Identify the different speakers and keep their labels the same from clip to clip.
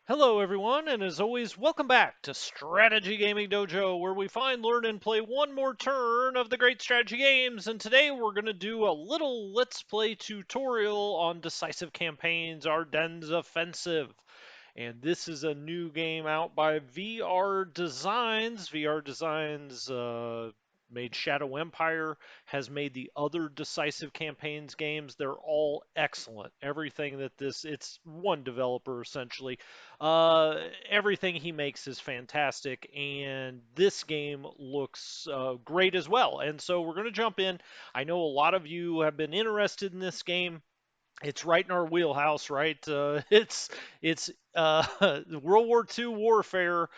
Speaker 1: Hello, everyone, and as always, welcome back to Strategy Gaming Dojo, where we find, learn, and play one more turn of the great strategy games. And today we're going to do a little Let's Play tutorial on Decisive Campaigns Ardennes Offensive. And this is a new game out by VR Designs. VR Designs made Shadow Empire, has made the other Decisive Campaigns games. They're all excellent. Everything that it's one developer essentially. Everything he makes is fantastic, and this game looks great as well. And so we're going to jump in. I know a lot of you have been interested in this game. It's right in our wheelhouse, right? It's World War II warfare,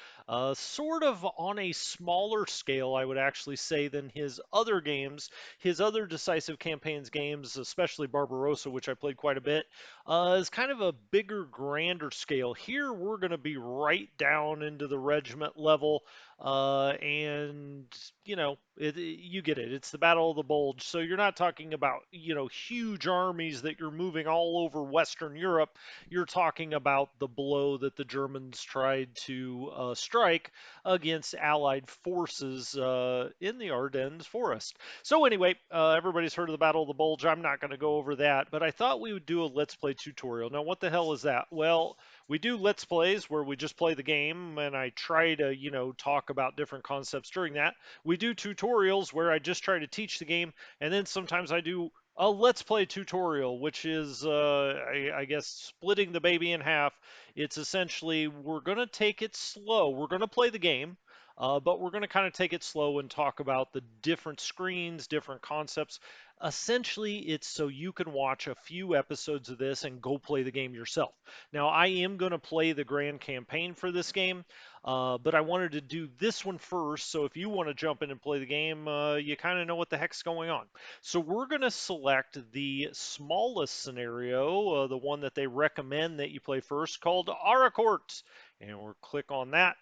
Speaker 1: sort of on a smaller scale, I would actually say, than his other games. His other Decisive Campaigns games, especially Barbarossa, which I played quite a bit, is kind of a bigger, grander scale. Here, we're going to be right down into the regiment level, and you get it. It's the Battle of the Bulge, so you're not talking about huge armies that you're moving all over Western Europe. You're talking about the blow that the Germans tried to strike against Allied forces in the Ardennes forest. So anyway, everybody's heard of the Battle of the Bulge. I'm not going to go over that, but I thought we would do a Let's Play tutorial. Now, what the hell is that? Well, we do Let's Plays where we just play the game, and I try to, talk about different concepts during that. We do tutorials where I just try to teach the game, and then sometimes I do a Let's Play tutorial, which is, I guess, splitting the baby in half. It's essentially we're going to take it slow. We're going to play the game, but we're going to kind of take it slow and talk about the different screens, different concepts. Essentially, it's so you can watch a few episodes of this and go play the game yourself. Now, I am going to play the grand campaign for this game, but I wanted to do this one first, so if you want to jump in and play the game, you kind of know what the heck's going on. So we're going to select the smallest scenario, the one that they recommend that you play first, called Aracourt. And we'll click on that,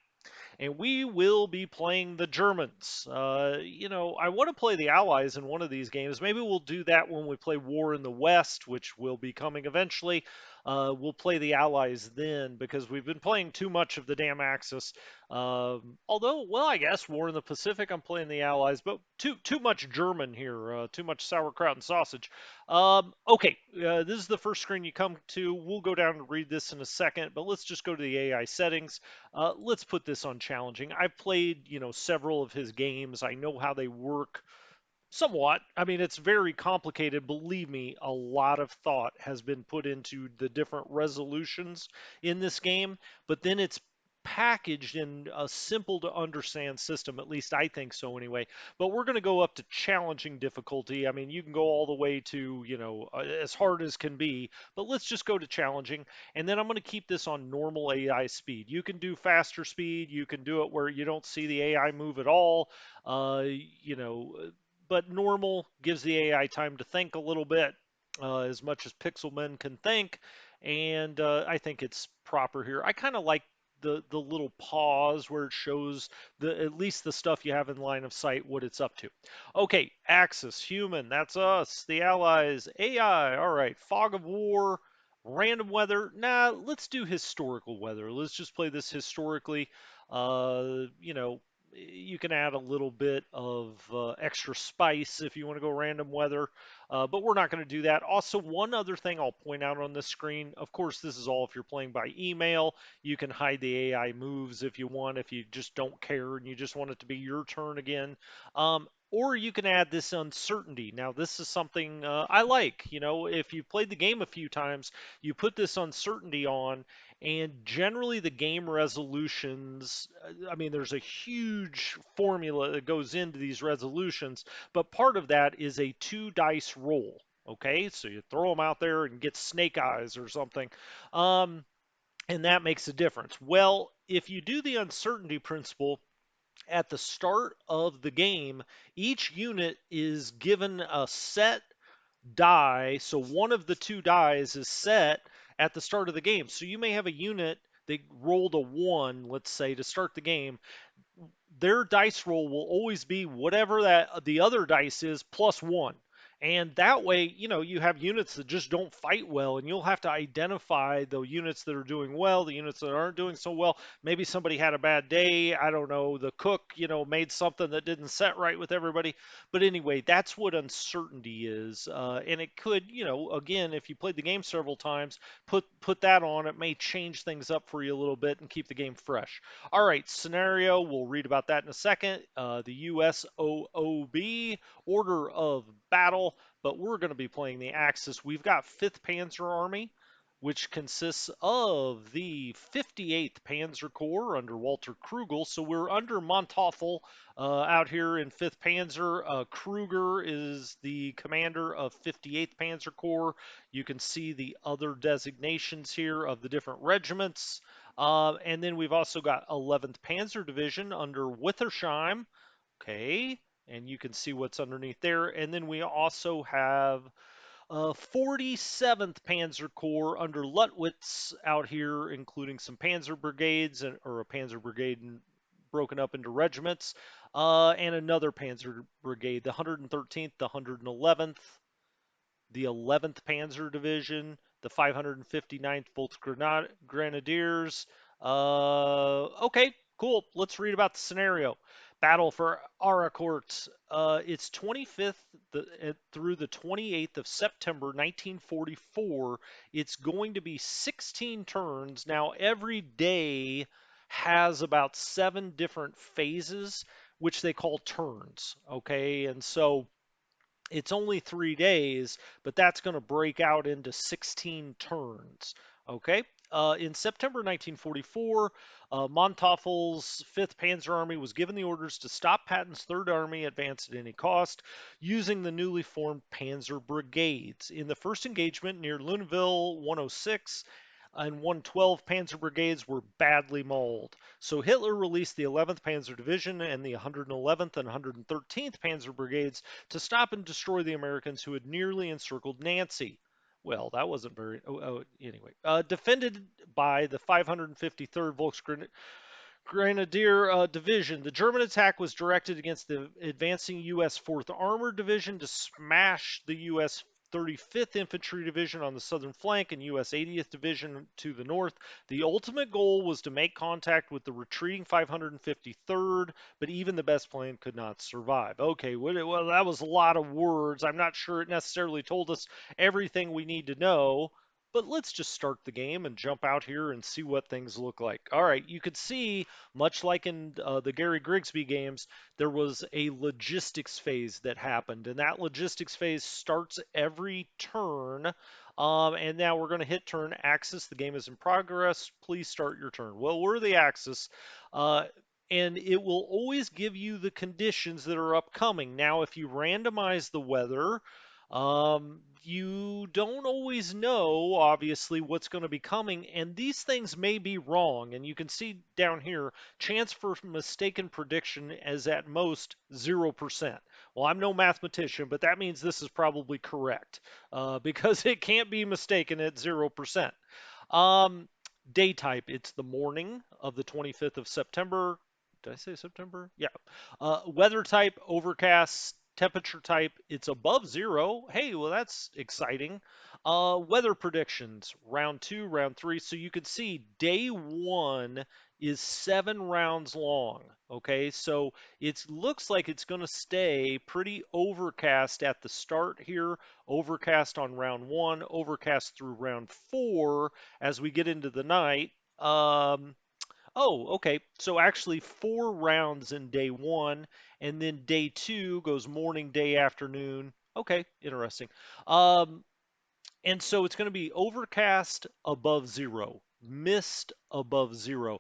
Speaker 1: and we will be playing the Germans. I want to play the Allies in one of these games. Maybe we'll do that when we play War in the West, which will be coming eventually. We'll play the Allies then because we've been playing too much of the damn Axis. Although, well, I guess War in the Pacific, I'm playing the Allies, but too much German here, too much sauerkraut and sausage. Okay, this is the first screen you come to. We'll go down and read this in a second, but let's just go to the AI settings. Let's put this on challenging. I've played, several of his games. I know how they work somewhat. I mean, it's very complicated. Believe me, a lot of thought has been put into the different resolutions in this game, but then it's packaged in a simple to understand system. At least I think so anyway. But we're going to go up to challenging difficulty. I mean, you can go all the way to, as hard as can be, but let's just go to challenging. And then I'm going to keep this on normal AI speed. You can do faster speed. You can do it where you don't see the AI move at all. Uh, you know, but normal gives the AI time to think a little bit, as much as Pixelmen can think, and I think it's proper here. I kind of like the little pause where it shows the at least the stuff you have in line of sight, what it's up to. Okay, Axis, human, that's us. The Allies, AI. All right, fog of war. Random weather, nah, let's do historical weather. Let's just play this historically. Uh, you know, you can add a little bit of extra spice if you want to go random weather, but we're not going to do that. Also, one other thing I'll point out on this screen, of course, this is all if you're playing by email. You can hide the AI moves if you want, if you just don't care and you just want it to be your turn again. Or you can add this uncertainty. Now, this is something I like. If you've played the game a few times, you put this uncertainty on, and generally, the game resolutions, I mean, there's a huge formula that goes into these resolutions, but part of that is a 2 dice roll. Okay, so you throw them out there and get snake eyes or something. Um, and that makes a difference. Well, if you do the uncertainty principle, at the start of the game, each unit is given a set die. So one of the 2 dies is set at the start of the game. So you may have a unit that rolled a 1, let's say, to start the game. Their dice roll will always be whatever that the other dice is plus 1. And that way, you have units that just don't fight well, and you'll have to identify the units that are doing well, the units that aren't doing so well. Maybe somebody had a bad day. I don't know. The cook, made something that didn't set right with everybody. But anyway, that's what uncertainty is. And it could, again, if you played the game several times, put that on. It may change things up for you a little bit and keep the game fresh. All right, scenario. We'll read about that in a second. The USOOB, Order of Battle, but we're going to be playing the Axis. We've got 5th Panzer Army, which consists of the 58th Panzer Corps under Walter Krugel. So we're under Manteuffel out here in 5th Panzer. Kruger is the commander of 58th Panzer Corps. You can see the other designations here of the different regiments. And then we've also got 11th Panzer Division under Wittersheim. Okay, and you can see what's underneath there. And then we also have 47th Panzer Corps under Luttwitz out here, including some Panzer brigades, or a Panzer brigade broken up into regiments, and another Panzer brigade, the 113th, the 111th, the 11th Panzer Division, the 559th Volks Grenadiers. Okay, cool. Let's read about the scenario. Battle for Aracourt. It's 25th through the 28th of September 1944. It's going to be 16 turns. Now, every day has about 7 different phases, which they call turns. Okay, and so it's only 3 days, but that's going to break out into 16 turns. Okay. In September 1944, Manteufel's 5th Panzer Army was given the orders to stop Patton's 3rd Army advance at any cost using the newly formed Panzer Brigades. In the first engagement near Luneville 106, and 112 Panzer Brigades were badly mauled. So Hitler released the 11th Panzer Division and the 111th and 113th Panzer Brigades to stop and destroy the Americans who had nearly encircled Nancy. Well, that wasn't very. Anyway, defended by the 553rd Grenadier Division. The German attack was directed against the advancing U.S. 4th Armored Division to smash the U.S. 35th Infantry Division on the southern flank and U.S. 80th Division to the north. The ultimate goal was to make contact with the retreating 553rd, but even the best plan could not survive. Okay, well, that was a lot of words. I'm not sure it necessarily told us everything we need to know. But let's just start the game and jump out here and see what things look like. All right, you could see, much like in the Gary Grigsby games, there was a logistics phase that happened, and that logistics phase starts every turn. And now we're going to hit turn Axis. The game is in progress. Please start your turn. Well, we're the Axis. And it will always give you the conditions that are upcoming. Now, if you randomize the weather, you don't always know, obviously, what's going to be coming, and these things may be wrong. And you can see down here, chance for mistaken prediction is at most 0%. Well, I'm no mathematician, but that means this is probably correct because it can't be mistaken at 0%. Um, Day type, it's the morning of the 25th of September. Did I say September? Yeah. Weather type, overcast. Temperature type, it's above 0. Hey, well, that's exciting. Weather predictions, round 2, round 3. So you can see day 1 is 7 rounds long. Okay, so it looks like it's going to stay pretty overcast at the start here, overcast on round 1, overcast through round 4 as we get into the night. Oh, okay. So actually 4 rounds in day 1, and then day 2 goes morning, day, afternoon. Okay, interesting. Um, and so it's going to be overcast above 0, mist above 0.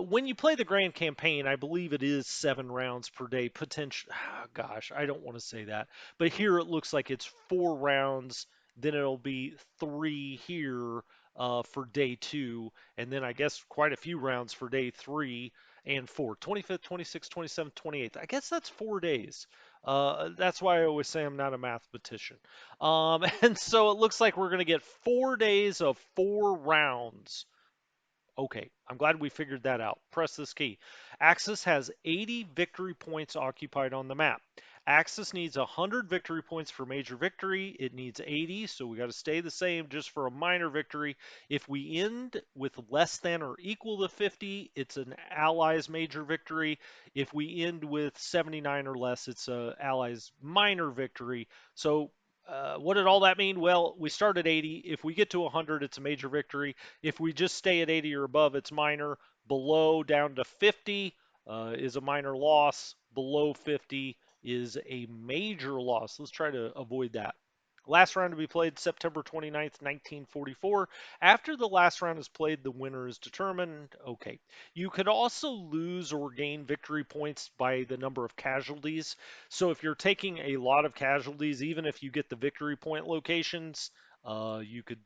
Speaker 1: When you play the grand campaign, I believe it is 7 rounds per day. Potential. Gosh, I don't want to say that, but here it looks like it's 4 rounds. Then it'll be 3 here for day 2, and then I guess quite a few rounds for day 3 and 4. 25th, 26th, 27th, 28th. I guess that's 4 days. That's why I always say I'm not a mathematician. And so it looks like we're going to get 4 days of 4 rounds. Okay, I'm glad we figured that out. Press this key. Axis has 80 victory points occupied on the map. Axis needs 100 victory points for major victory. It needs 80, so we got to stay the same just for a minor victory. If we end with less than or equal to 50, it's an ally's major victory. If we end with 79 or less, it's a ally's minor victory. So what did all that mean? Well, we start at 80. If we get to 100, it's a major victory. If we just stay at 80 or above, it's minor. Below down to 50 is a minor loss. Below 50 is a major loss. Let's try to avoid that. Last round to be played September 29th, 1944. After the last round is played, the winner is determined. Okay. You could also lose or gain victory points by the number of casualties. So if you're taking a lot of casualties, even if you get the victory point locations, you could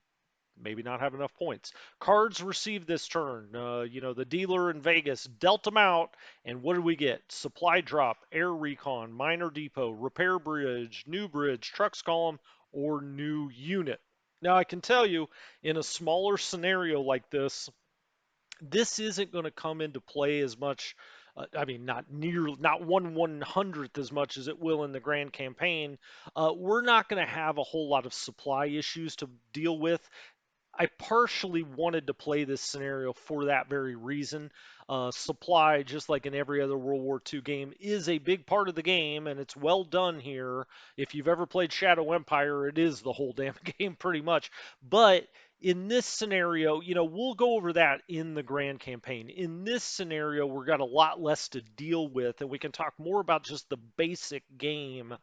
Speaker 1: maybe not have enough points. Cards received this turn. The dealer in Vegas dealt them out, and what did we get? Supply drop, air recon, minor depot, repair bridge, new bridge, trucks column, or new unit. Now I can tell you, in a smaller scenario like this isn't going to come into play as much. I mean, not 1/100th as much as it will in the grand campaign. We're not going to have a whole lot of supply issues to deal with. I partially wanted to play this scenario for that very reason. Supply, just like in every other World War II game, is a big part of the game, and it's well done here. If you've ever played Shadow Empire, it is the whole damn game pretty much. But in this scenario, we'll go over that in the grand campaign. In this scenario, we've got a lot less to deal with, and we can talk more about just the basic game,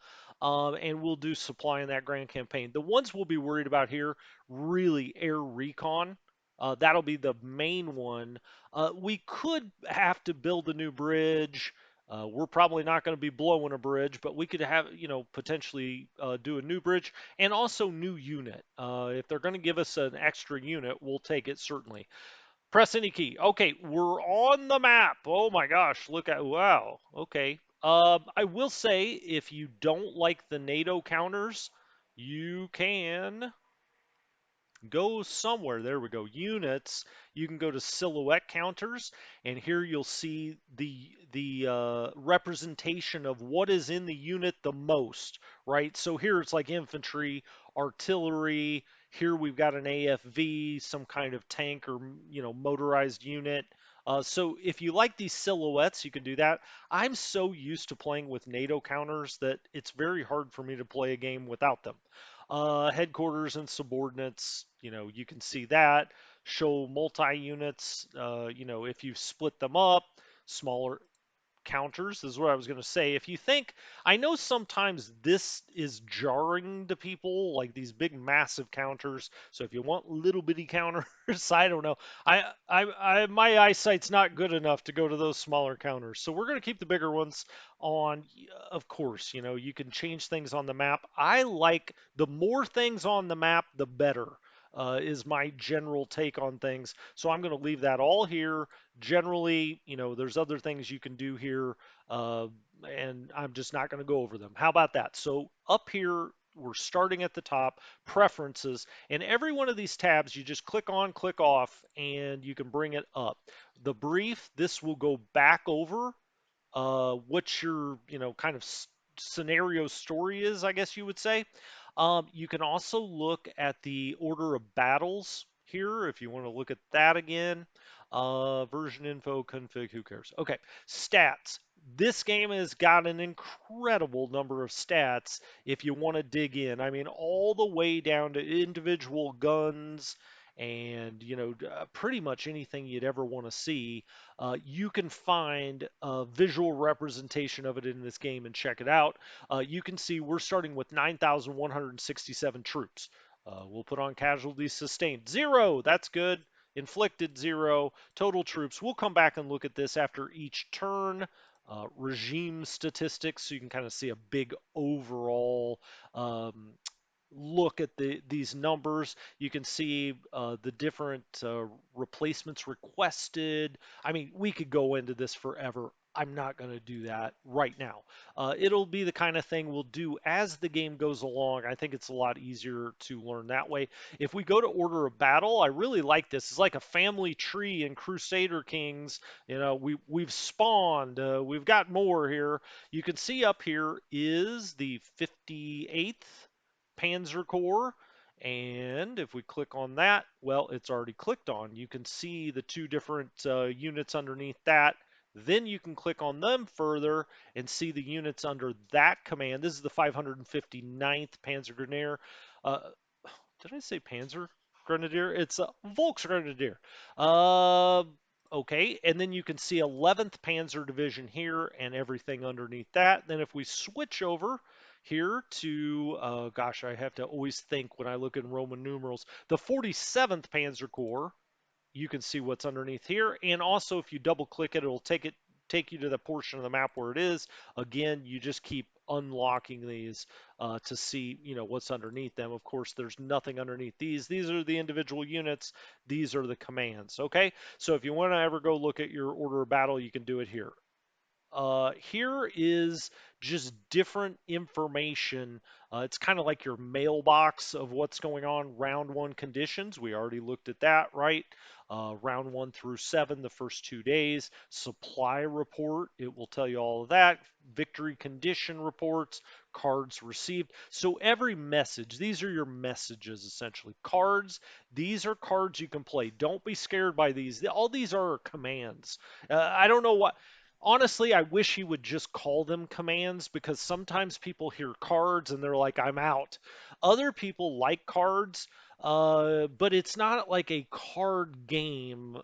Speaker 1: and we'll do supply in that grand campaign. The ones we'll be worried about here really air recon. That'll be the main one. We could have to build a new bridge. We're probably not going to be blowing a bridge, but we could have, potentially do a new bridge and also new unit. If they're going to give us an extra unit, we'll take it certainly. Press any key. Okay, we're on the map. Oh my gosh, look at, wow. Okay. I will say, if you don't like the NATO counters, you can go somewhere. There we go. Units. You can go to silhouette counters, and here you'll see the representation of what is in the unit the most, right? So here it's like infantry, artillery. Here we've got an AFV, some kind of tank or motorized unit. So if you like these silhouettes, you can do that. I'm so used to playing with NATO counters that it's very hard for me to play a game without them. Headquarters and subordinates, you can see that. Show multi-units, if you split them up, smaller counters is what I was going to say. If you think, I know sometimes this is jarring to people, like these big massive counters. So if you want little bitty counters, I don't know. My eyesight's not good enough to go to those smaller counters. So we're going to keep the bigger ones on. Of course, you can change things on the map. I like the more things on the map, the better. Is my general take on things. So I'm going to leave that all here. Generally, there's other things you can do here, uh, and I'm just not going to go over them. How about that? So up here, we're starting at the top, preferences, and every one of these tabs, you just click on, click off, and you can bring it up. The brief, this will go back over what your kind of scenario story is, I guess you would say. You can also look at the order of battles here if you want to look at that again. Version info, config, who cares? Okay, stats. This game has got an incredible number of stats if you want to dig in. I mean, all the way down to individual guns and, pretty much anything you'd ever want to see. You can find a visual representation of it in this game and check it out. You can see we're starting with 9,167 troops. We'll put on casualties sustained. 0, that's good. Inflicted 0. Total troops. We'll come back and look at this after each turn. Regime statistics, so you can kind of see a big overall look at these numbers. You can see the different replacements requested. I mean, we could go into this forever. I'm not going to do that right now. It'll be the kind of thing we'll do as the game goes along. I think it's a lot easier to learn that way. If we go to order of battle, I really like this. It's like a family tree in Crusader Kings. You know, we've spawned. We've got more here. You can see up here is the 58th Panzer Corps. And if we click on that, well, it's already clicked on. You can see the two different units underneath that. Then you can click on them further and see the units under that command. This is the 559th Panzer Grenadier. Uh, did I say Panzer Grenadier? It's Volks Grenadier. Uh, okay, and then you can see 11th Panzer Division here and everything underneath that. Then if we switch over here to, gosh, I have to always think when I look in Roman numerals, the 47th Panzer Corps, you can see what's underneath here. And also, if you double click it, it'll take you to the portion of the map where it is. Again, you just keep unlocking these to see, what's underneath them. Of course, there's nothing underneath these. These are the individual units. These are the commands. Okay, so if you want to ever go look at your order of battle, you can do it here. Here is just different information. It's kind of like your mailbox of what's going on. Round one conditions, we already looked at that, right? Round 1 through 7, the first 2 days. Supply report, it will tell you all of that. Victory condition reports, cards received. So every message, these are your messages essentially. Cards, these are cards you can play. Don't be scared by these. All these are commands. I don't know what. Honestly, I wish he would just call them commands because sometimes people hear cards and they're like, I'm out. Other people like cards, but it's not like a card game.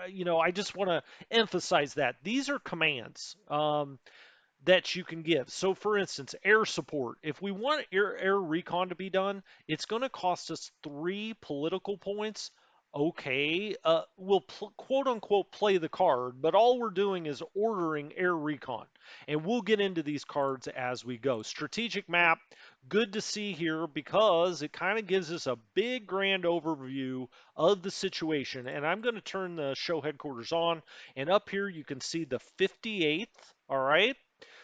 Speaker 1: I just want to emphasize that. These are commands. That you can give. So, for instance, air support. If we want air recon to be done, it's going to cost us 3 political points. Okay, we'll quote unquote play the card, but all we're doing is ordering air recon. And we'll get into these cards as we go. Strategic map, good to see here because it kind of gives us a big grand overview of the situation. And I'm going to turn the show headquarters on. And up here you can see the 58th, all right?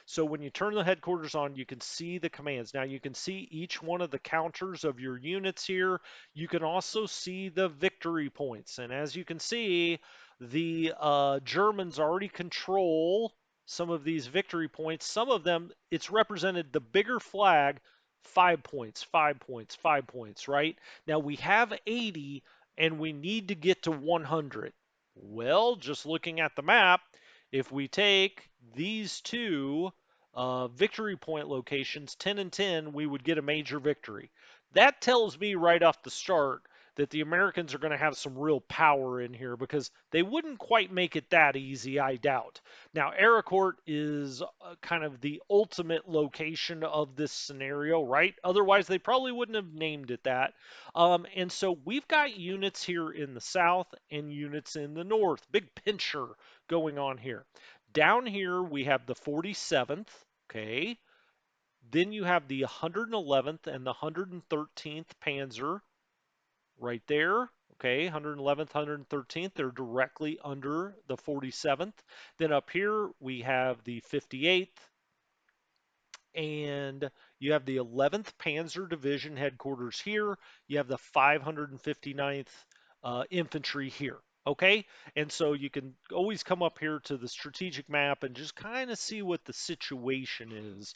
Speaker 1: So when you turn the headquarters on, you can see the commands. Now you can see each one of the counters of your units here. You can also see the victory points. And as you can see, the Germans already control some of these victory points. Some of them, it's represented the bigger flag, 5 points, 5 points, 5 points, right? Now we have 80 and we need to get to 100. Well, just looking at the map, if we take these two victory point locations, 10 and 10, we would get a major victory. That tells me right off the start that the Americans are going to have some real power in here because they wouldn't quite make it that easy, I doubt. Now, Aracourt is kind of the ultimate location of this scenario, right? Otherwise, they probably wouldn't have named it that. And so we've got units here in the south and units in the north. Big pincher going on here. Down here, we have the 47th, okay? Then you have the 111th and the 113th Panzer right there, okay? 111th, 113th, they're directly under the 47th. Then up here, we have the 58th, and you have the 11th Panzer Division headquarters here. You have the 559th Infantry here. Okay, and so you can always come up here to the strategic map and just kind of see what the situation is.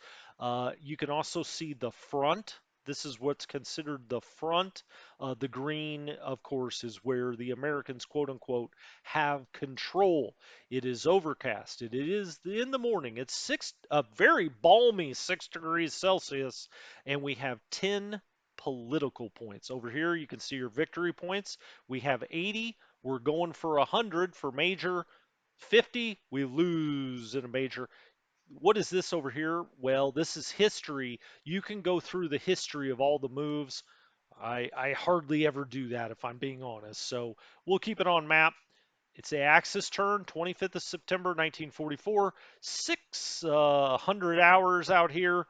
Speaker 1: You can also see the front. This is what's considered the front. The green, of course, is where the Americans, quote unquote, have control. It is overcast. It is in the morning. It's a very balmy 6 degrees Celsius, and we have 10 political points. Over here, you can see your victory points. We have 80. We're going for 100 for major. 50, we lose in a major. What is this over here? Well, this is history. You can go through the history of all the moves. I hardly ever do that if I'm being honest. So we'll keep it on map. It's the Axis turn, 25th of September, 1944. 600 hours out here.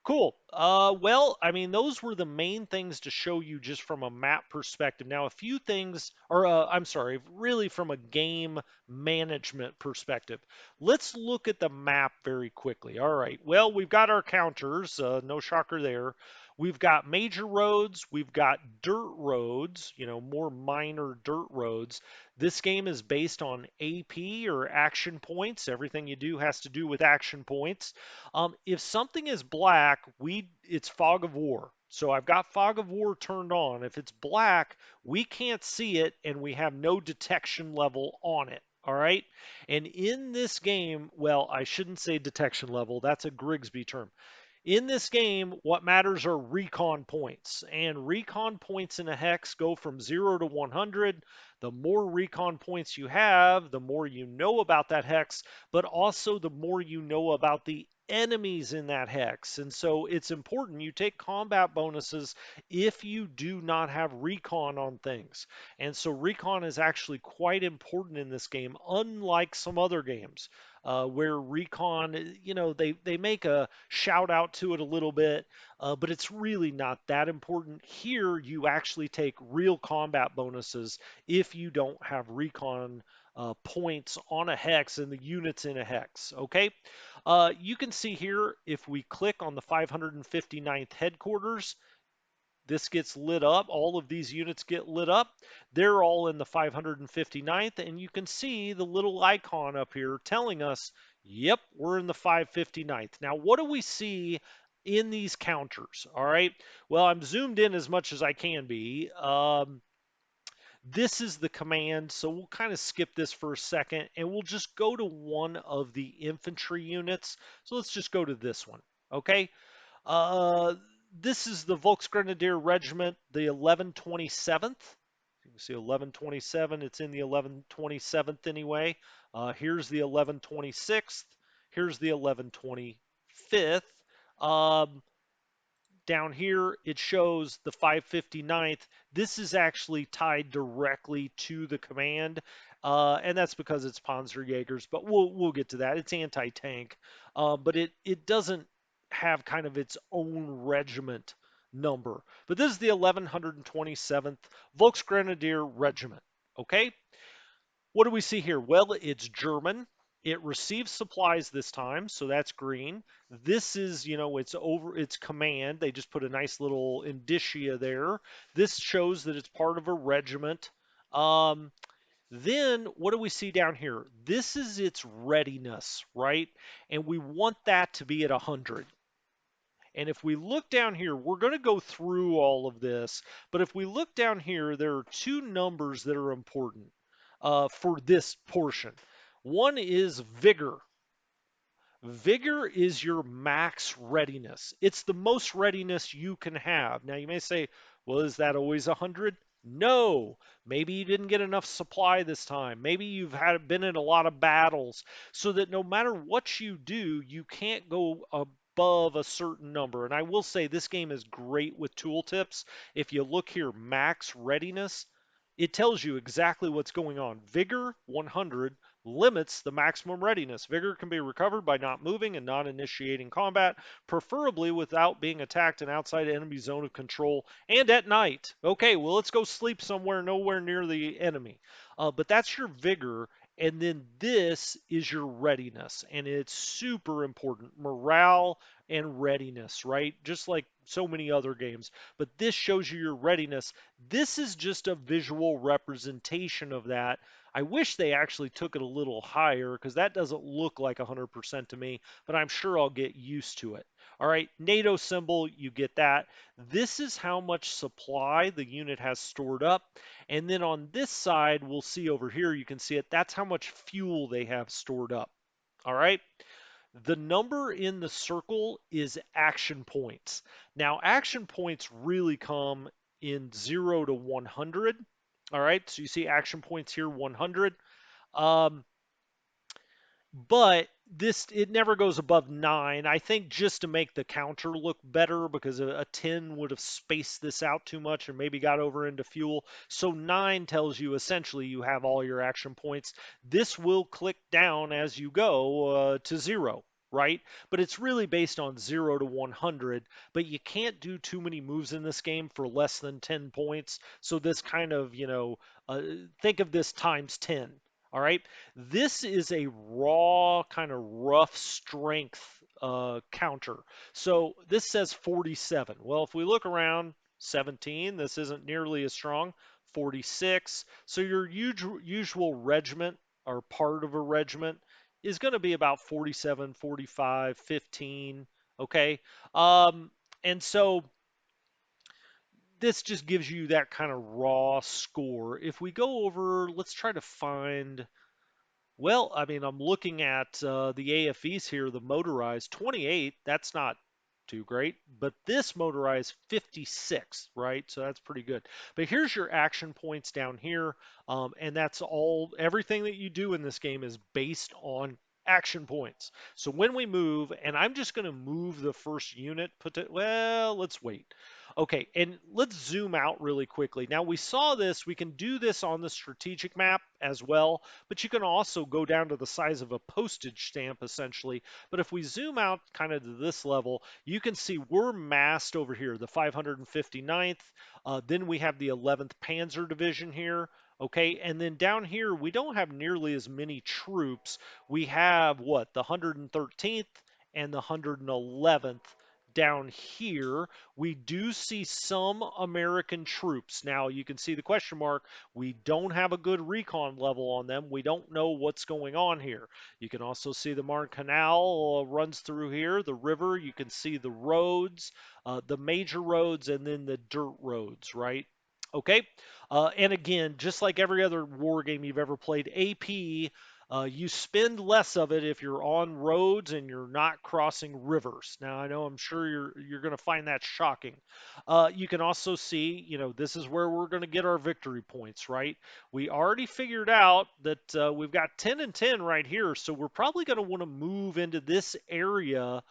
Speaker 1: Cool. Well, I mean, those were the main things to show you just from a map perspective. Now, a few things, or I'm sorry, really from a game management perspective. Let's look at the map very quickly. All right. Well, we've got our counters. No shocker there. We've got major roads. We've got dirt roads, more minor dirt roads. This game is based on AP or action points. Everything you do has to do with action points. If something is black, it's fog of war. So I've got fog of war turned on. If it's black, we can't see it and we have no detection level on it. All right. And in this game, well, I shouldn't say detection level. That's a Grigsby term. In this game, what matters are recon points. And recon points in a hex go from 0 to 100. The more recon points you have, the more you know about that hex, but also the more you know about the enemies in that hex. And so it's important you take combat bonuses if you do not have recon on things. And so recon is actually quite important in this game, unlike some other games. Where recon, they make a shout out to it a little bit, but it's really not that important. Here, you actually take real combat bonuses if you don't have recon points on a hex and the units in a hex. Okay, you can see here if we click on the 559th headquarters, this gets lit up. All of these units get lit up. They're all in the 559th, and you can see the little icon up here telling us, yep, we're in the 559th. Now, what do we see in these counters? All right. Well, I'm zoomed in as much as I can be. This is the command, so we'll kind of skip this for a second, and we'll just go to one of the infantry units. So let's just go to this one. Okay. Uh, this is the Volks Grenadier Regiment, the 1127th. You can see 1127. It's in the 1127th anyway. Here's the 1126th. Here's the 1125th. Um, Down here, it shows the 559th. This is actually tied directly to the command, and that's because it's Panzerjägers, but we'll get to that. It's anti-tank, but it doesn't have kind of its own regiment number. But this is the 1127th Volksgrenadier Regiment. Okay, what do we see here? Well, it's German. It receives supplies this time, so that's green. This is, it's command. They just put a nice little indicia there. This shows that it's part of a regiment. Um, then what do we see down here? This is its readiness, right? And we want that to be at 100. And if we look down here, we're going to go through all of this, but if we look down here, there are two numbers that are important for this portion. One is vigor. Vigor is your max readiness. It's the most readiness you can have. Now you may say, well, is that always 100? No. Maybe you didn't get enough supply this time. Maybe you've been in a lot of battles so that no matter what you do, you can't go above a certain number. And I will say this game is great with tooltips. If you look here, max readiness, it tells you exactly what's going on. Vigor 100 limits the maximum readiness. Vigor can be recovered by not moving and not initiating combat, preferably without being attacked and outside enemy zone of control and at night. Okay, well, let's go sleep somewhere nowhere near the enemy. But that's your vigor. And then this is your readiness, and it's super important. Morale and readiness, right? Just like so many other games. But this shows you your readiness. This is just a visual representation of that. I wish they actually took it a little higher because that doesn't look like 100% to me, but I'm sure I'll get used to it. All right, NATO symbol, you get that. This is how much supply the unit has stored up. And then on this side, we'll see over here, you can see it. That's how much fuel they have stored up. All right. The number in the circle is action points. Now, action points really come in 0 to 100. All right, so you see action points here, 100. Um, but it never goes above 9. I think just to make the counter look better because a 10 would have spaced this out too much and maybe got over into fuel. So 9 tells you essentially you have all your action points. This will click down as you go to 0. right? But it's really based on 0 to 100, but you can't do too many moves in this game for less than 10 points. So this kind of, think of this times 10. All right. This is a raw, kind of rough strength counter. So this says 47. Well, if we look around, 17, this isn't nearly as strong. 46. So your usual regiment or part of a regiment is going to be about 47, 45, 15. Okay. Um, and so this just gives you that kind of raw score. If we go over, let's try to find, well, I mean, I'm looking at the AFEs here, the motorized 28. That's not too great, but this motorized 56, right? So that's pretty good. But here's your action points down here, and that's all. Everything that you do in this game is based on action points. So when we move, and I'm just going to move the first unit. Well, let's wait. Okay, and let's zoom out really quickly. Now we saw this. We can do this on the strategic map as well, but you can also go down to the size of a postage stamp essentially. But if we zoom out kind of to this level, you can see we're massed over here, the 559th. Then we have the 11th Panzer Division here. Okay, and then down here, we don't have nearly as many troops. We have what, the 113th and the 111th down here. We do see some American troops. Now, you can see the question mark. We don't have a good recon level on them. We don't know what's going on here. You can also see the Marne Canal runs through here, the river. You can see the roads, the major roads, and then the dirt roads, right? Okay. And again, just like every other war game you've ever played, AP, you spend less of it if you're on roads and you're not crossing rivers. Now, I know I'm sure you're going to find that shocking. You can also see, this is where we're going to get our victory points, right? We already figured out that we've got 10 and 10 right here, so we're probably going to want to move into this area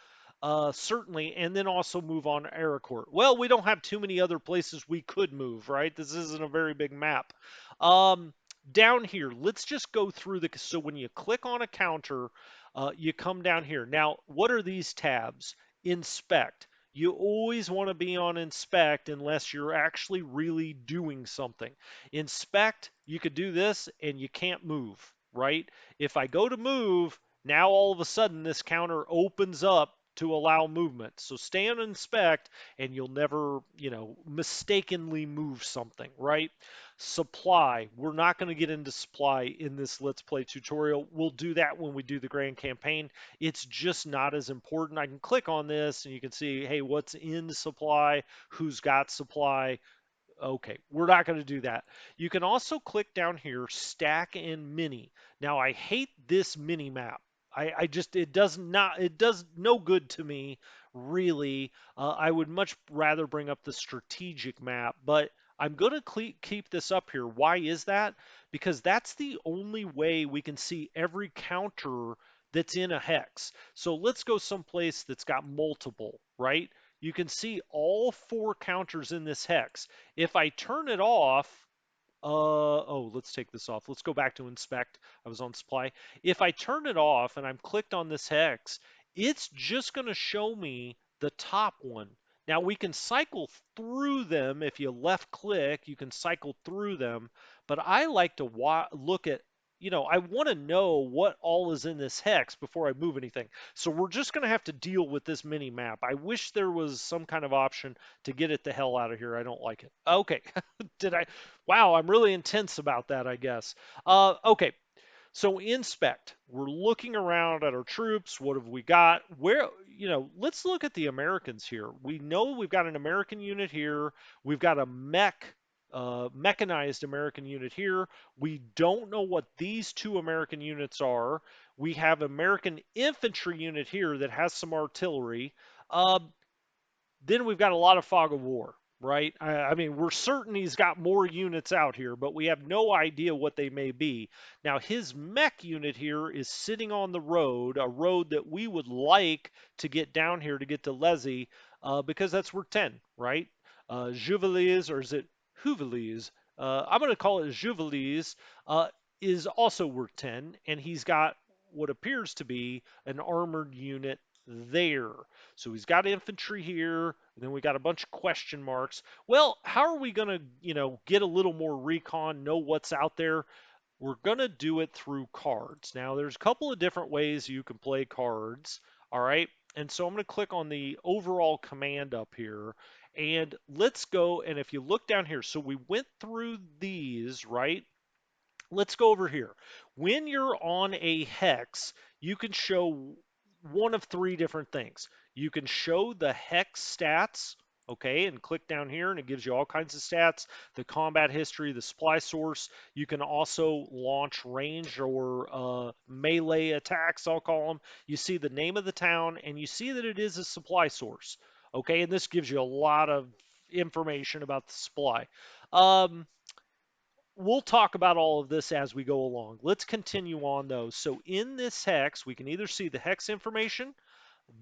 Speaker 1: certainly, and then also move on to Aracourt. Well, we don't have too many other places we could move, right? This isn't a very big map. Um, Down here, let's just go through so when you click on a counter, you come down here. Now, what are these tabs? Inspect. You always want to be on inspect unless you're actually really doing something. Inspect, you could do this and you can't move, right? If I go to move, now all of a sudden this counter opens up to allow movement. So stay on inspect and you'll never, mistakenly move something, right? Supply. We're not going to get into supply in this Let's Play tutorial. We'll do that when we do the grand campaign. It's just not as important. I can click on this and you can see, hey, what's in supply, who's got supply. Okay, we're not going to do that. You can also click down here, stack and mini. Now I hate this mini map. I just, it does no good to me, really. I would much rather bring up the strategic map, but I'm going to keep this up here. Why is that? Because that's the only way we can see every counter that's in a hex. So let's go someplace that's got multiple, right? You can see all 4 counters in this hex. If I turn it off, oh, let's take this off. Let's go back to inspect. I was on supply. If I turn it off and I'm clicked on this hex, it's just going to show me the top one. Now we can cycle through them. If you left click, you can cycle through them. But I like to look at, I want to know what all is in this hex before I move anything. So we're just going to have to deal with this mini map. I wish there was some kind of option to get it the hell out of here. I don't like it. Okay. Did I? Wow, I'm really intense about that, I guess. Okay, so inspect. We're looking around at our troops. What have we got? Let's look at the Americans here. We know we've got an American unit here. We've got a mechanized American unit here. We don't know what these 2 American units are. We have American infantry unit here that has some artillery. Uh, then we've got a lot of fog of war, right? I mean, we're certain he's got more units out here, but we have no idea what they may be. Now, his mech unit here is sitting on the road, a road that we would like to get down here to get to Lezi, because that's worth 10, right? Juvelis, or is it Juvelis? I'm going to call it Juvelis, is also worth 10, and he's got what appears to be an armored unit there. So he's got infantry here, and then we got a bunch of question marks. Well, how are we going to, get a little more recon, know what's out there? We're going to do it through cards. Now, there's a couple of different ways you can play cards, all right? And so I'm going to click on the overall command up here, and let's go, and if you look down here, so we went through these, right? Let's go over here. When you're on a hex, you can show one of three different things. You can show the hex stats, okay, and click down here and it gives you all kinds of stats, the combat history, the supply source. You can also launch range or melee attacks, I'll call them. You see the name of the town and you see that it is a supply source, okay, and this gives you a lot of information about the supply. We'll talk about all of this as we go along. Let's continue on though. So in this hex, we can either see the hex information,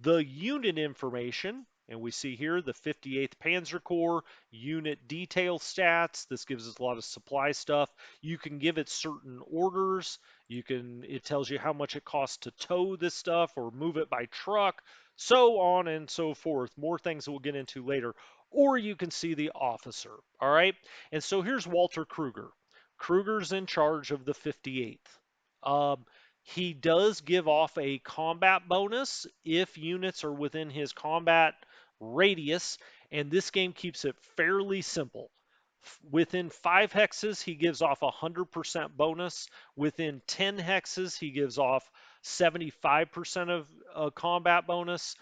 Speaker 1: the unit information, and we see here the 58th Panzer Corps unit detail stats. This gives us a lot of supply stuff. You can give it certain orders. It tells you how much it costs to tow this stuff or move it by truck, so on and so forth. More things that we'll get into later. Or you can see the officer. All right. And so here's Walter Kruger. Kruger's in charge of the 58th. He does give off a combat bonus if units are within his combat radius, and this game keeps it fairly simple. Within 5 hexes, he gives off a 100% bonus. Within 10 hexes, he gives off 75% of combat bonus.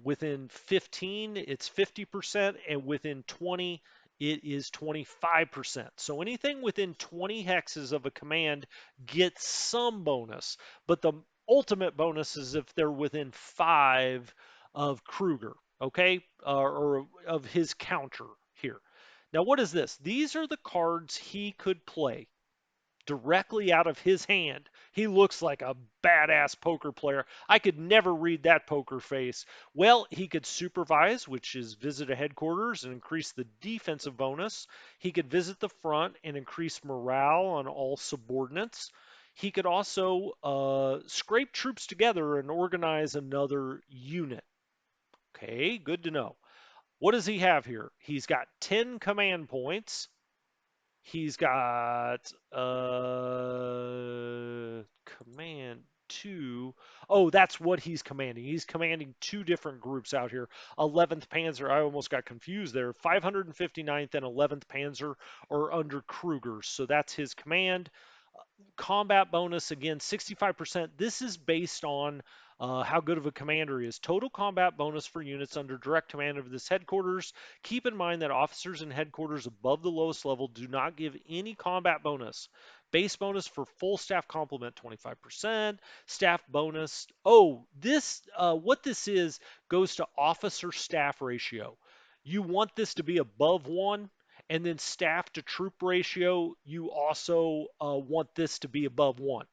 Speaker 1: Within 15, it's 50%, and within 20, it is 25%. So anything within 20 hexes of a command gets some bonus, but the ultimate bonus is if they're within 5 of Kruger, okay, or of his counter here. Now, what is this? These are the cards he could play directly out of his hand. He looks like a badass poker player. I could never read that poker face. Well, he could supervise, which is visit a headquarters and increase the defensive bonus. He could visit the front and increase morale on all subordinates. He could also scrape troops together and organize another unit. Okay, good to know. What does he have here? He's got 10 command points. He's got command two. Oh, that's what he's commanding. He's commanding two different groups out here. 11th Panzer, I almost got confused there. 559th and 11th Panzer are under Kruger. So that's his command. Combat bonus again 65%. This is based on how good of a commander he is. Total combat bonus for units under direct command of this headquarters. Keep in mind that officers in headquarters above the lowest level do not give any combat bonus. Base bonus for full staff complement 25%. Staff bonus. Oh, this what this is goes to officer staff ratio. You want this to be above 1. And then staff to troop ratio, you also want this to be above 1.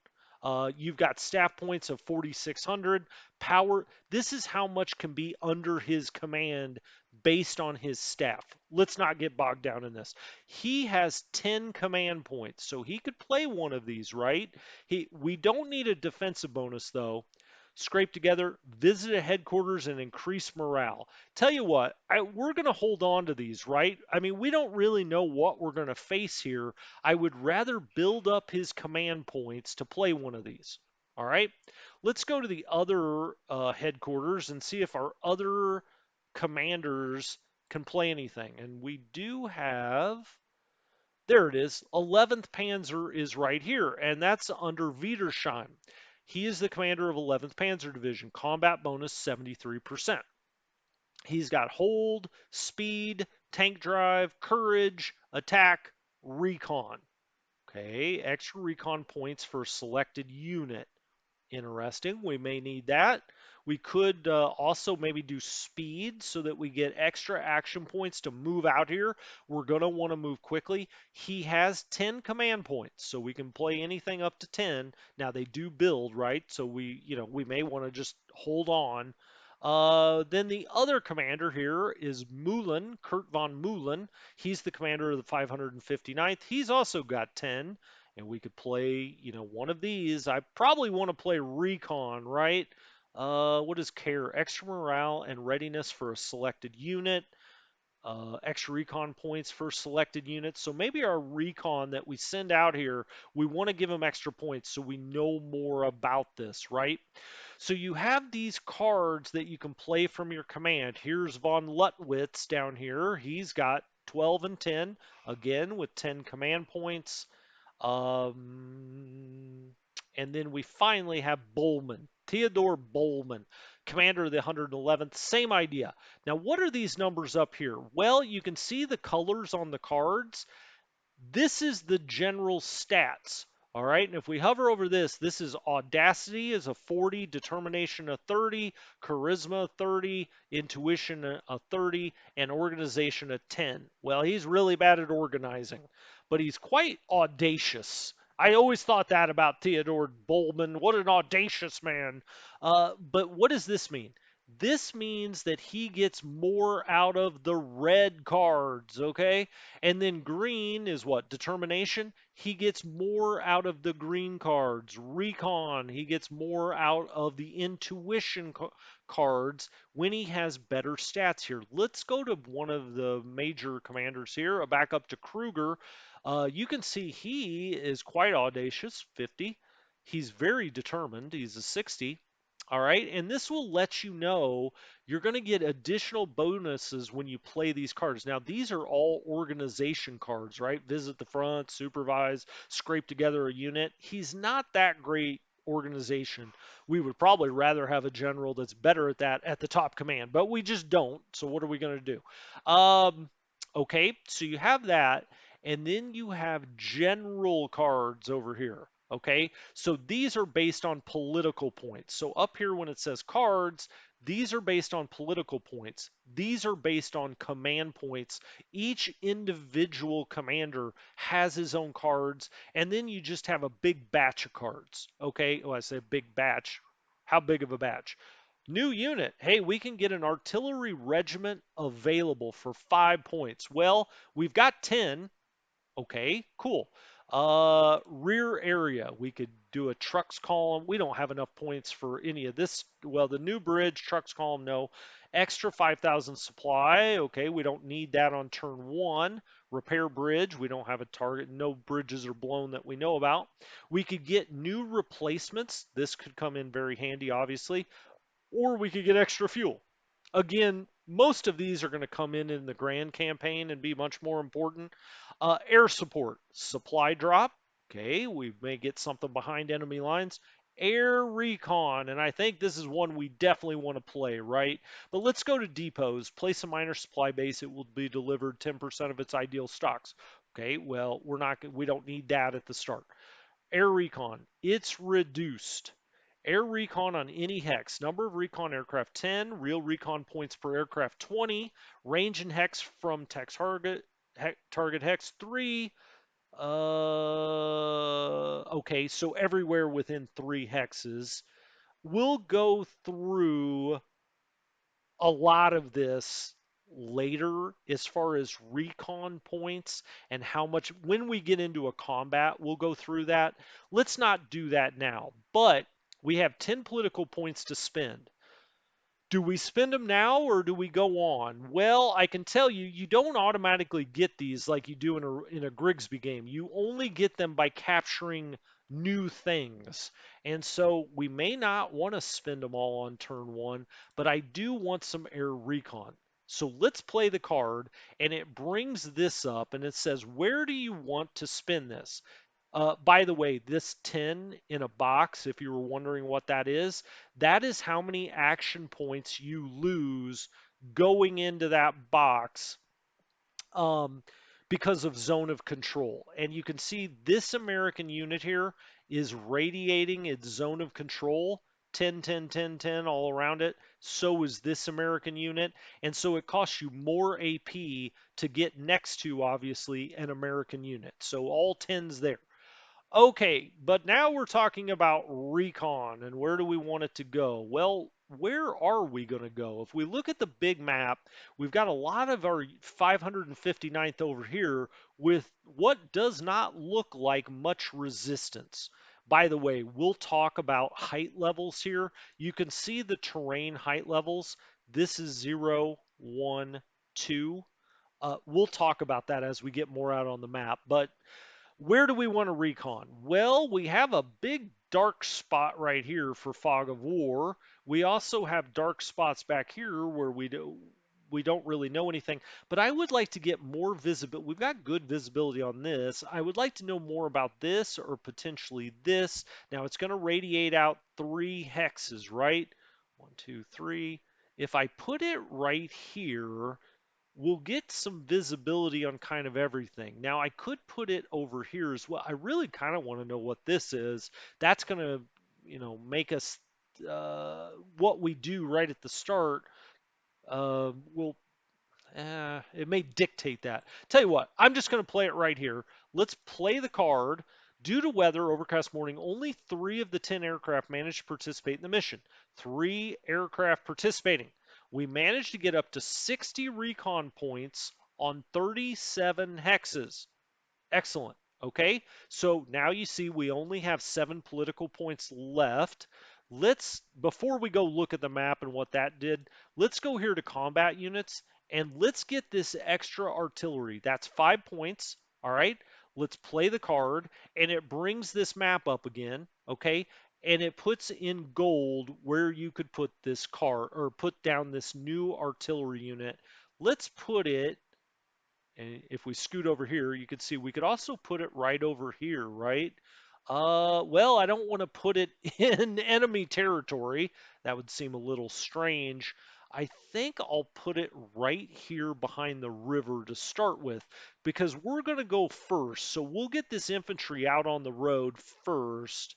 Speaker 1: You've got staff points of 4,600. Power, this is how much can be under his command based on his staff. Let's not get bogged down in this. He has 10 command points, so he could play one of these, right? We don't need a defensive bonus, though. Scrape together, visit a headquarters, and increase morale. Tell you what, we're going to hold on to these, right? I mean, we don't really know what we're going to face here. I would rather build up his command points to play one of these. All right, let's go to the other headquarters and see if our other commanders can play anything. And we do have, there it is, 11th Panzer is right here, and that's under Wiedersheim. He is the commander of 11th Panzer Division, combat bonus 73%. He's got hold, speed, tank drive, courage, attack, recon. Okay, extra recon points for selected unit. Interesting. We may need that. We could also maybe do speed so that we get extra action points to move out here. We're going to want to move quickly. He has 10 command points, so we can play anything up to 10. Now they do build, right? So we may want to just hold on. Then the other commander here is Mühlen, Kurt von Mühlen. He's the commander of the 559th. He's also got 10. and we could play, one of these. I probably want to play Recon, right? What is care? Extra morale and readiness for a selected unit. Extra recon points for selected units. So maybe our recon that we send out here, we want to give them extra points so we know more about this, right? So you have these cards that you can play from your command. Here's von Lutwitz down here. He's got 12 and 10, again with 10 command points. Um, and then we finally have Bowman, Theodore Bowman, commander of the 111th. Same idea. Now, what are these numbers up here? Well, you can see the colors on the cards. This is the general stats. All right, and if we hover over this, this is audacity is a 40, determination a 30, charisma 30, intuition a 30, and organization a 10. Well, he's really bad at organizing, but he's quite audacious. I always thought that about Theodore Bowman. What an audacious man. But what does this mean? This means that he gets more out of the red cards, okay? And then green is what? Determination. He gets more out of the green cards. Recon, he gets more out of the intuition cards when he has better stats here. Let's go to one of the major commanders here, back up to Kruger. You can see he is quite audacious, 50. He's very determined. He's a 60. All right, and this will let you know you're going to get additional bonuses when you play these cards. Now, these are all organization cards, right? Visit the front, supervise, scrape together a unit. He's not that great organization. We would probably rather have a general that's better at that at the top command, but we just don't. So what are we going to do? Okay, so you have that, and then you have general cards over here. Okay, so these are based on political points. So up here when it says cards, these are based on political points. These are based on command points. Each individual commander has his own cards, and then you just have a big batch of cards. Okay, well, I say big batch. How big of a batch? New unit. Hey, we can get an artillery regiment available for 5 points. Well, we've got 10. Okay, cool. Rear area. We could do a trucks column. We don't have enough points for any of this. Well, the new bridge, trucks column, no. Extra 5,000 supply. Okay, we don't need that on turn 1. Repair bridge. We don't have a target. No bridges are blown that we know about. We could get new replacements. This could come in very handy, obviously. Or we could get extra fuel. Again, most of these are going to come in the grand campaign and be much more important. Air support, supply drop. Okay, we may get something behind enemy lines. Air recon, and I think this is one we definitely want to play, right? But let's go to depots. Place a minor supply base. It will be delivered 10% of its ideal stocks. Okay, well, we don't need that at the start. Air recon, it's reduced. Air recon on any hex. Number of recon aircraft 10. Real recon points per aircraft 20. Range and hex from target hex 3. Okay, so everywhere within 3 hexes. We'll go through a lot of this later as far as recon points and how much when we get into a combat we'll go through that. Let's not do that now, but we have 10 political points to spend. Do we spend them now or do we go on? Well, I can tell you, you don't automatically get these like you do in a Grigsby game. You only get them by capturing new things. And so we may not want to spend them all on turn 1, but I do want some air recon. So let's play the card, and it brings this up, and it says, where do you want to spend this? By the way, this 10 in a box, if you were wondering what that is how many action points you lose going into that box um, because of zone of control. And you can see this American unit here is radiating its zone of control 10, 10, 10, 10 all around it. So is this American unit. And so it costs you more AP to get next to, obviously, an American unit. So all 10's there. Okay, but now we're talking about recon and where do we want it to go? Well, where are we going to go? If we look at the big map, we've got a lot of our 559th over here with what does not look like much resistance. By the way, we'll talk about height levels here. You can see the terrain height levels. This is 0, 1, 2. We'll talk about that as we get more out on the map. But where do we want to recon? Well, we have a big dark spot right here for Fog of War. We also have dark spots back here where we don't really know anything, but I would like to get more visibility. We've got good visibility on this. I would like to know more about this or potentially this. Now it's going to radiate out 3 hexes, right? 1, 2, 3. If I put it right here, we'll get some visibility on kind of everything. Now, I could put it over here as well. I really kind of want to know what this is. That's going to, make us what we do right at the start. Will it may dictate that. Tell you what, I'm just going to play it right here. Let's play the card. Due to weather, overcast morning, only 3 of the 10 aircraft managed to participate in the mission. 3 aircraft participating. We managed to get up to 60 recon points on 37 hexes. Excellent. Okay, so now you see we only have 7 political points left. Before we go look at the map and what that did, let's go here to combat units and let's get this extra artillery. That's 5 points. All right, let's play the card and it brings this map up again. Okay, and it puts in gold where you could put this car or put down this new artillery unit. Let's put it, and if we scoot over here, you can see we could also put it right over here, right? Well, I don't want to put it in enemy territory. That would seem a little strange. I think I'll put it right here behind the river to start with because we're going to go first. So we'll get this infantry out on the road first.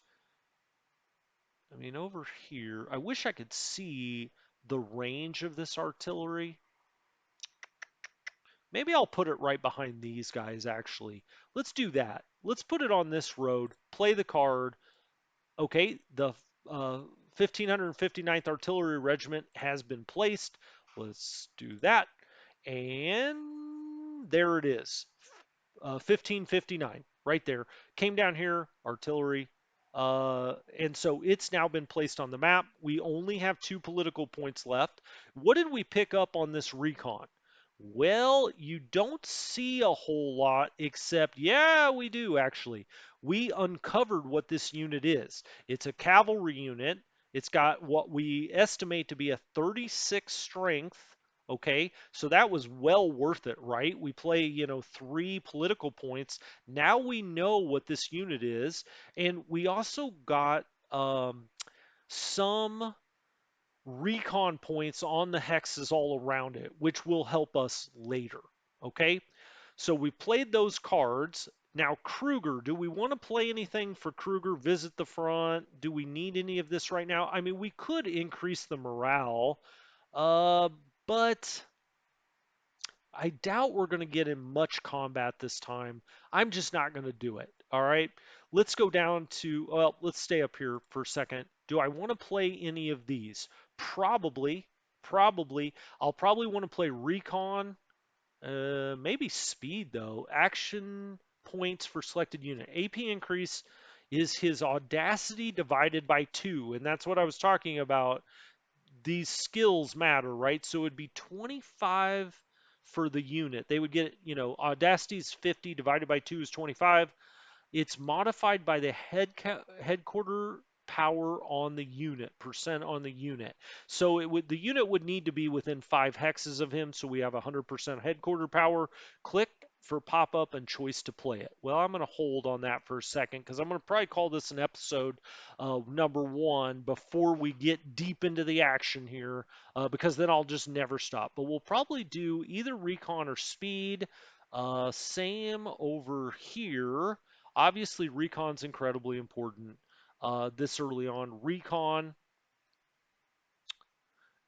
Speaker 1: I mean, over here, I wish I could see the range of this artillery. Maybe I'll put it right behind these guys, actually. Let's do that. Let's put it on this road, play the card. Okay, the 1559th Artillery Regiment has been placed. Let's do that. And there it is. 1559, right there. Came down here, artillery. And so it's now been placed on the map. We only have 2 political points left. What did we pick up on this recon? Well, you don't see a whole lot except, yeah, we do actually. We uncovered what this unit is. It's a cavalry unit. It's got what we estimate to be a 36 strength. Okay, so that was well worth it, right? We play, 3 political points. Now we know what this unit is. And we also got some recon points on the hexes all around it, which will help us later. Okay, so we played those cards. Now, Kruger, do we want to play anything for Kruger? Visit the front? Do we need any of this right now? I mean, we could increase the morale, uh, but I doubt we're going to get in much combat this time. I'm just not going to do it. All right. Let's go down to, well, let's stay up here for a second. Do I want to play any of these? Probably. Probably. I'll probably want to play Recon. Maybe Speed, though. Action points for selected unit. AP increase is his audacity divided by 2. And that's what I was talking about. These skills matter, right? So it would be 25 for the unit. They would get, Audacity is 50 divided by 2 is 25. It's modified by the headquarter power on the unit, percent on the unit. So the unit would need to be within 5 hexes of him, so we have 100% headquarter power. Click for pop-up and choice to play it. Well, I'm going to hold on that for a second because I'm going to probably call this an episode number 1 before we get deep into the action here, because then I'll just never stop. But we'll probably do either recon or speed. Same over here. Obviously, recon's incredibly important this early on. Recon,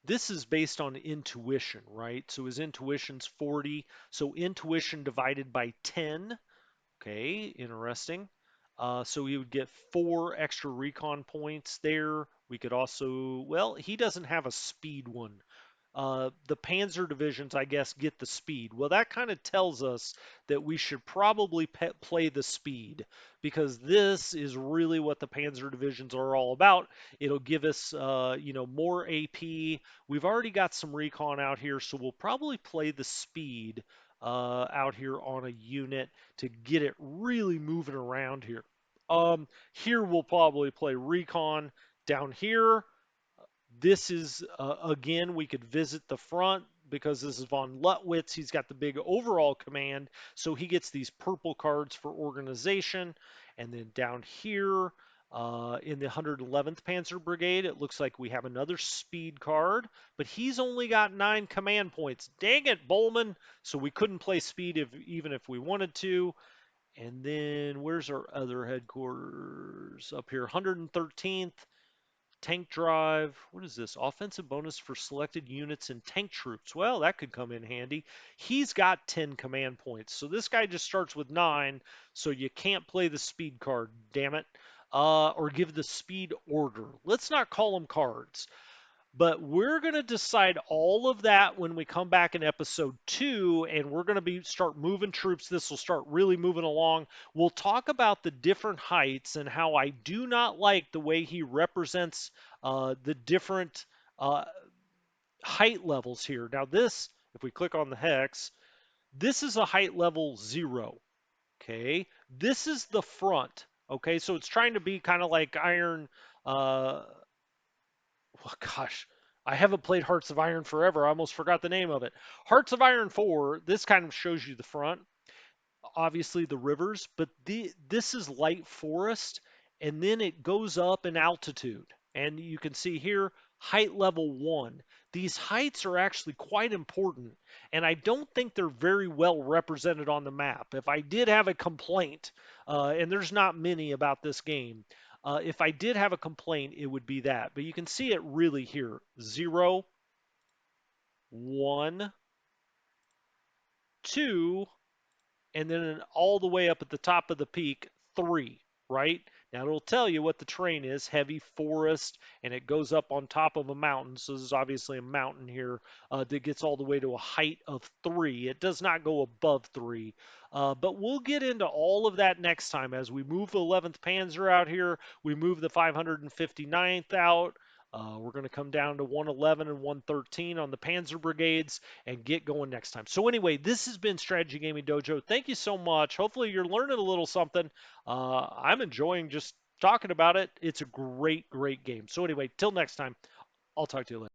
Speaker 1: this is based on intuition, right? So his intuition's 40. So intuition divided by 10. Okay, interesting. So we would get 4 extra recon points there. We could also, well, he doesn't have a speed one. The Panzer divisions, I guess, get the speed. Well, that kind of tells us that we should probably play the speed because this is really what the Panzer divisions are all about. It'll give us, more AP. We've already got some recon out here, so we'll probably play the speed out here on a unit to get it really moving around here. Here we'll probably play recon. Down here, this is, again, we could visit the front because this is von Lutwitz. He's got the big overall command, so he gets these purple cards for organization. And then down here in the 111th Panzer Brigade, it looks like we have another speed card, but he's only got 9 command points. Dang it, Bowman! So we couldn't play speed even if we wanted to. And then where's our other headquarters? Up here, 113th. Tank drive. What is this? Offensive bonus for selected units and tank troops. Well, that could come in handy. He's got 10 command points. So this guy just starts with 9. So you can't play the speed card, damn it. Or give the speed order. Let's not call them cards. But we're going to decide all of that when we come back in episode 2, and we're going to start moving troops. This will start really moving along. We'll talk about the different heights and how I do not like the way he represents the different uh, height levels here. Now this, if we click on the hex, this is a height level 0. Okay, this is the front. Okay, so it's trying to be kind of like Iron. Well, gosh, I haven't played Hearts of Iron forever. I almost forgot the name of it. Hearts of Iron 4, this kind of shows you the front, obviously the rivers, but this is light forest, and then it goes up in altitude. And you can see here, height level 1. These heights are actually quite important, and I don't think they're very well represented on the map. If I did have a complaint, and there's not many about this game, if I did have a complaint, it would be that. But you can see it really here. 0, 1, 2, and then all the way up at the top of the peak, 3, right? Now it'll tell you what the terrain is, heavy forest, and it goes up on top of a mountain. So this is obviously a mountain here that gets all the way to a height of 3. It does not go above 3. But we'll get into all of that next time as we move the 11th Panzer out here. We move the 559th out. We're going to come down to 111 and 113 on the Panzer Brigades and get going next time. So anyway, this has been Strategy Gaming Dojo. Thank you so much. Hopefully you're learning a little something. I'm enjoying just talking about it. It's a great, great game. So anyway, till next time, I'll talk to you later.